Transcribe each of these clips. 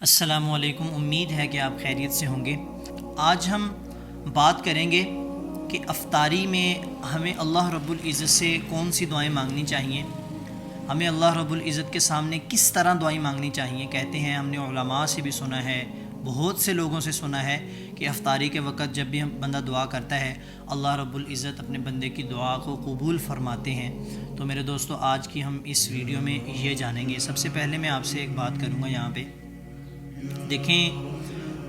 السلام علیکم، امید ہے کہ آپ خیریت سے ہوں گے۔ آج ہم بات کریں گے کہ افطاری میں ہمیں اللہ رب العزت سے کون سی دعائیں مانگنی چاہیے، ہمیں اللہ رب العزت کے سامنے کس طرح دعائیں مانگنی چاہیے۔ کہتے ہیں، ہم نے علماء سے بھی سنا ہے، بہت سے لوگوں سے سنا ہے کہ افطاری کے وقت جب بھی بندہ دعا کرتا ہے اللہ رب العزت اپنے بندے کی دعا کو قبول فرماتے ہیں۔ تو میرے دوستو، آج کی ہم اس ویڈیو میں یہ جانیں گے۔ سب سے پہلے میں آپ سے ایک بات کروں گا یہاں پہ، دیکھیں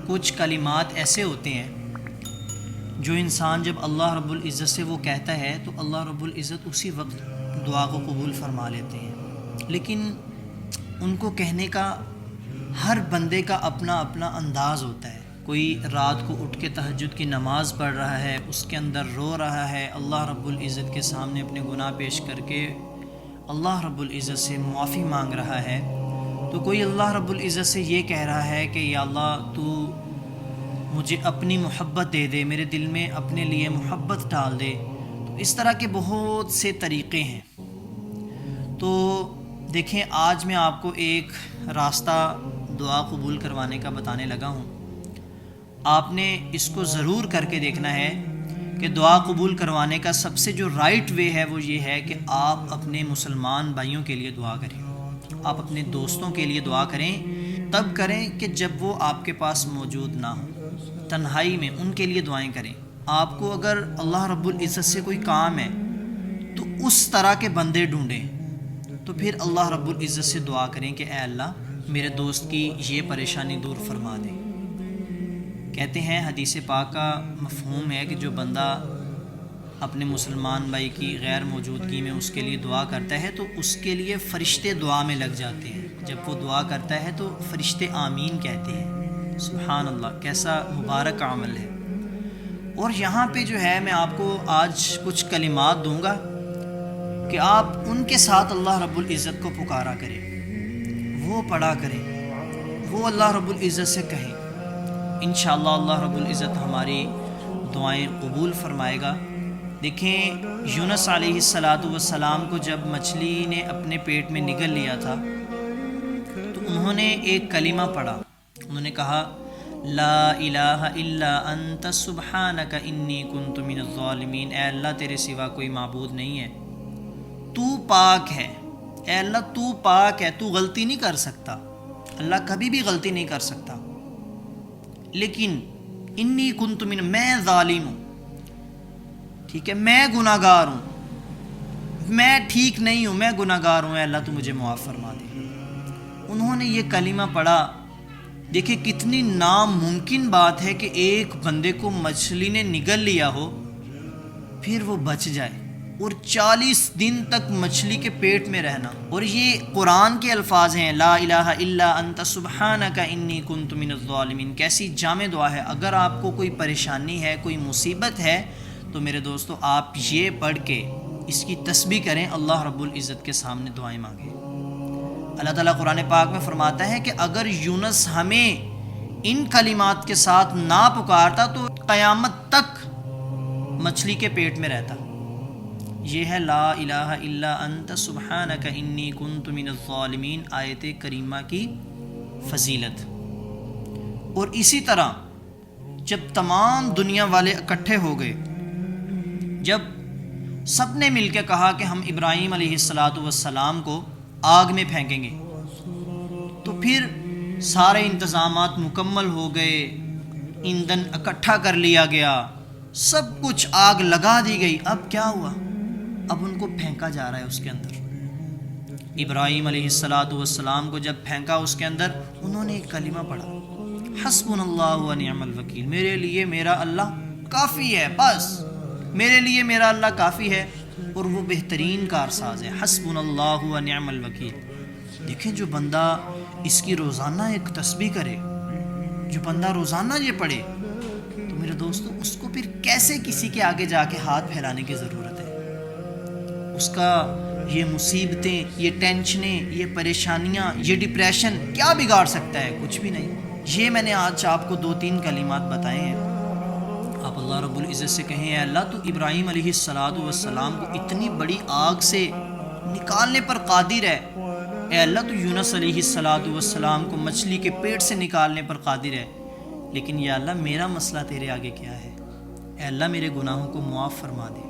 کچھ کلمات ایسے ہوتے ہیں جو انسان جب اللہ رب العزت سے وہ کہتا ہے تو اللہ رب العزت اسی وقت دعا کو قبول فرما لیتے ہیں، لیکن ان کو کہنے کا ہر بندے کا اپنا اپنا انداز ہوتا ہے۔ کوئی رات کو اٹھ کے تہجد کی نماز پڑھ رہا ہے، اس کے اندر رو رہا ہے، اللہ رب العزت کے سامنے اپنے گناہ پیش کر کے اللہ رب العزت سے معافی مانگ رہا ہے، تو کوئی اللہ رب العزت سے یہ کہہ رہا ہے کہ یا اللہ تو مجھے اپنی محبت دے دے، میرے دل میں اپنے لیے محبت ڈال دے۔ تو اس طرح کے بہت سے طریقے ہیں۔ تو دیکھیں، آج میں آپ کو ایک راستہ دعا قبول کروانے کا بتانے لگا ہوں۔ آپ نے اس کو ضرور کر کے دیکھنا ہے کہ دعا قبول کروانے کا سب سے جو رائٹ وے ہے وہ یہ ہے کہ آپ اپنے مسلمان بھائیوں کے لیے دعا کریں، آپ اپنے دوستوں کے لیے دعا کریں، تب کریں کہ جب وہ آپ کے پاس موجود نہ ہوں، تنہائی میں ان کے لیے دعائیں کریں۔ آپ کو اگر اللہ رب العزت سے کوئی کام ہے تو اس طرح کے بندے ڈھونڈیں، تو پھر اللہ رب العزت سے دعا کریں کہ اے اللہ میرے دوست کی یہ پریشانی دور فرما دے۔ کہتے ہیں حدیث پاک کا مفہوم ہے کہ جو بندہ اپنے مسلمان بھائی کی غیر موجودگی میں اس کے لیے دعا کرتا ہے تو اس کے لیے فرشتے دعا میں لگ جاتے ہیں۔ جب وہ دعا کرتا ہے تو فرشتے آمین کہتے ہیں۔ سبحان اللہ، کیسا مبارک عمل ہے۔ اور یہاں پہ جو ہے میں آپ کو آج کچھ کلمات دوں گا کہ آپ ان کے ساتھ اللہ رب العزت کو پکارا کریں، وہ پڑھا کریں، وہ اللہ رب العزت سے کہیں۔ انشاءاللہ اللہ رب العزت ہماری دعائیں قبول فرمائے گا۔ دیکھیں، یونس علیہ السلام کو جب مچھلی نے اپنے پیٹ میں نگل لیا تھا تو انہوں نے ایک کلمہ پڑھا، انہوں نے کہا لا الہ الا انت سبحانک انی کنت من الظالمین۔ اے اللہ تیرے سوا کوئی معبود نہیں ہے، تو پاک ہے۔ اے اللہ تو پاک ہے، تو غلطی نہیں کر سکتا، اللہ کبھی بھی غلطی نہیں کر سکتا، لیکن انی کنت من، میں ظالم ہوں، ٹھیک ہے، میں گناہ گار ہوں، میں ٹھیک نہیں ہوں، میں گناہ گار ہوں، اے اللہ تو مجھے معاف فرما دے۔ انہوں نے یہ کلمہ پڑھا۔ دیکھیں کتنی ناممکن بات ہے کہ ایک بندے کو مچھلی نے نگل لیا ہو پھر وہ بچ جائے، اور 40 دن تک مچھلی کے پیٹ میں رہنا۔ اور یہ قرآن کے الفاظ ہیں، لا الہ الا انت سبحانک انی کنت من الظالمین۔ کیسی جامع دعا ہے۔ اگر آپ کو کوئی پریشانی ہے، کوئی مصیبت ہے، تو میرے دوستو آپ یہ پڑھ کے اس کی تسبیح کریں، اللہ رب العزت کے سامنے دعائیں مانگیں۔ اللہ تعالیٰ قرآن پاک میں فرماتا ہے کہ اگر یونس ہمیں ان کلمات کے ساتھ نہ پکارتا تو قیامت تک مچھلی کے پیٹ میں رہتا۔ یہ ہے لا الہ الا انت سبحانک انی کنت من الظالمین آیت کریمہ کی فضیلت۔ اور اسی طرح جب تمام دنیا والے اکٹھے ہو گئے، جب سب نے مل کے کہا کہ ہم ابراہیم علیہ السلام کو آگ میں پھینکیں گے، تو پھر سارے انتظامات مکمل ہو گئے، ایندھن اکٹھا کر لیا گیا، سب کچھ آگ لگا دی گئی۔ اب کیا ہوا؟ اب ان کو پھینکا جا رہا ہے اس کے اندر۔ ابراہیم علیہ السلام کو جب پھینکا اس کے اندر، انہوں نے ایک کلمہ پڑھا، حسبنا اللہ و نعم الوکیل، میرے لیے میرا اللہ کافی ہے، بس میرے لیے میرا اللہ کافی ہے، اور وہ بہترین کارساز ہے، حسبنا اللہ و نعم الوکیل۔ دیکھیں جو بندہ اس کی روزانہ ایک تسبیح کرے، جو بندہ روزانہ یہ پڑھے، تو میرے دوستو اس کو پھر کیسے کسی کے آگے جا کے ہاتھ پھیلانے کی ضرورت ہے؟ اس کا یہ مصیبتیں، یہ ٹینشنیں، یہ پریشانیاں، یہ ڈپریشن کیا بگاڑ سکتا ہے؟ کچھ بھی نہیں۔ یہ میں نے آج آپ کو 2-3 کلمات بتائے ہیں۔ آپ اللہ رب العزت سے کہیں اے اللہ تو ابراہیم علیہ السلام کو اتنی بڑی آگ سے نکالنے پر قادر ہے، اے اللہ تو یونس علیہ الصلاۃ والسلام کو مچھلی کے پیٹ سے نکالنے پر قادر ہے، لیکن یا اللہ میرا مسئلہ تیرے آگے کیا ہے؟ اے اللہ میرے گناہوں کو معاف فرما دے۔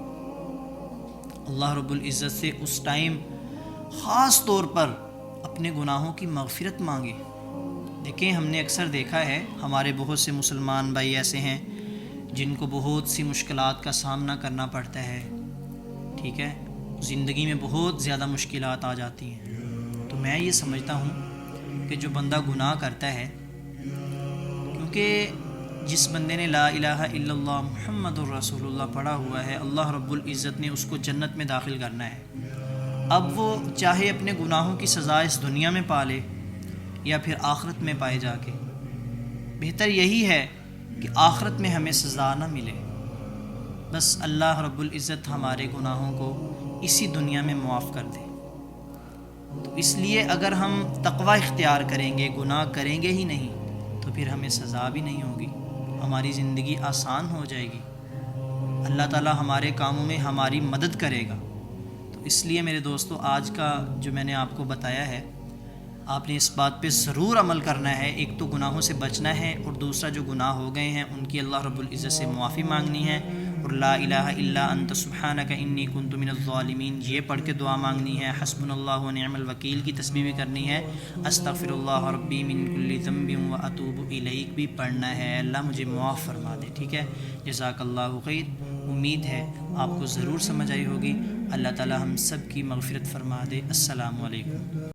اللہ رب العزت سے اس ٹائم خاص طور پر اپنے گناہوں کی مغفرت مانگے۔ دیکھیں ہم نے اکثر دیکھا ہے ہمارے بہت سے مسلمان بھائی ایسے ہیں جن کو بہت سی مشکلات کا سامنا کرنا پڑتا ہے، ٹھیک ہے، زندگی میں بہت زیادہ مشکلات آ جاتی ہیں۔ تو میں یہ سمجھتا ہوں کہ جو بندہ گناہ کرتا ہے، کیونکہ جس بندے نے لا الہ الا اللہ محمد الرسول اللہ پڑھا ہوا ہے، اللہ رب العزت نے اس کو جنت میں داخل کرنا ہے۔ اب وہ چاہے اپنے گناہوں کی سزا اس دنیا میں پالے یا پھر آخرت میں پائے جا کے، بہتر یہی ہے کہ آخرت میں ہمیں سزا نہ ملے، بس اللہ رب العزت ہمارے گناہوں کو اسی دنیا میں معاف کر دے۔ تو اس لیے اگر ہم تقوی اختیار کریں گے، گناہ کریں گے ہی نہیں، تو پھر ہمیں سزا بھی نہیں ہوگی، ہماری زندگی آسان ہو جائے گی، اللہ تعالی ہمارے کاموں میں ہماری مدد کرے گا۔ تو اس لیے میرے دوستو آج کا جو میں نے آپ کو بتایا ہے، آپ نے اس بات پہ ضرور عمل کرنا ہے۔ ایک تو گناہوں سے بچنا ہے، اور دوسرا جو گناہ ہو گئے ہیں ان کی اللہ رب العزت سے معافی مانگنی ہے، اور لا الہ الا انت سبحانک انی کنت من الظالمین یہ پڑھ کے دعا مانگنی ہے۔ حسبنا اللہ ونعم الوکیل کی تسبیح بھی کرنی ہے، استغفر اللہ ربی من کل ذنب واتوب الیک بھی پڑھنا ہے، اللہ مجھے معاف فرما دے، ٹھیک ہے۔ جزاک اللہ خیر، امید ہے آپ کو ضرور سمجھ آئی ہوگی۔ اللہ تعالی ہم سب کی مغفرت فرما دے۔ السلام علیکم۔